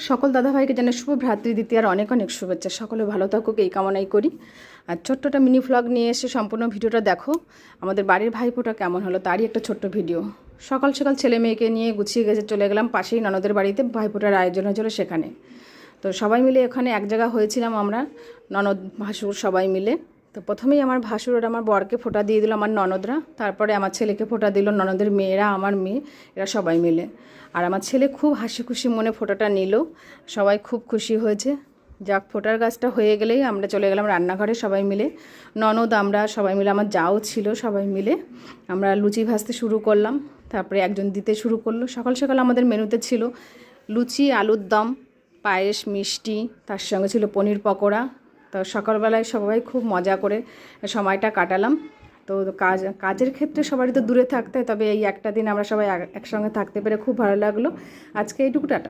সকল দাদাভাইকে জানাই শুভ ভ্রাতৃদ্বিতীয়ার অনেক অনেক শুভেচ্ছা। সকলে ভালো থাকুক এই কামনাই করি। আর ছোট্টটা মিনি ভ্লগ নিয়ে এসে সম্পূর্ণ ভিডিওটা দেখো। আমাদের বাড়ির ভাইফোঁটা কেমন হলো তারই একটা ছোট্ট ভিডিও। সকাল সকাল ছেলে মেয়েকে নিয়ে গুছিয়ে গেছে চলে গেলাম পাশেই ননদের বাড়িতে, ভাইফোঁটার আয়োজন হয়েছিল সেখানে। তো সবাই মিলে ওখানে এক জায়গা হয়েছিলাম আমরা, ননদ ভাসুর সবাই মিলে। তো প্রথমেই আমার ভাসুর আর আমার বরকে ফোঁটা দিয়ে দিল আমার ননদরা, তারপরে আমার ছেলেকে ফোঁটা দিল ননদের মেয়েরা, আমার মেয়ে, এরা সবাই মিলে। আর আমার ছেলে খুব হাসি খুশি মনে ফোঁটাটা নিল, সবাই খুব খুশি হয়েছে। যাক, ফোঁটার গাছটা হয়ে গেলেই আমরা চলে গেলাম রান্নাঘরে সবাই মিলে, ননদ আমরা সবাই মিলে, আমার যাও ছিল, সবাই মিলে আমরা লুচি ভাজতে শুরু করলাম। তারপরে একজন দিতে শুরু করলো। সকাল সকাল আমাদের মেনুতে ছিল লুচি, আলুর দম, পায়েস, মিষ্টি, তার সঙ্গে ছিল পনির পকোড়া। তো সকালবেলায় সবাই খুব মজা করে সময়টা কাটালাম। তো কাজের ক্ষেত্রে সবারই তো দূরে থাকতে হয়, তবে এই একটা দিন আমরা সবাই একসঙ্গে থাকতে পেরে খুব ভালো লাগলো। আজকে এইটুকু, টাটা।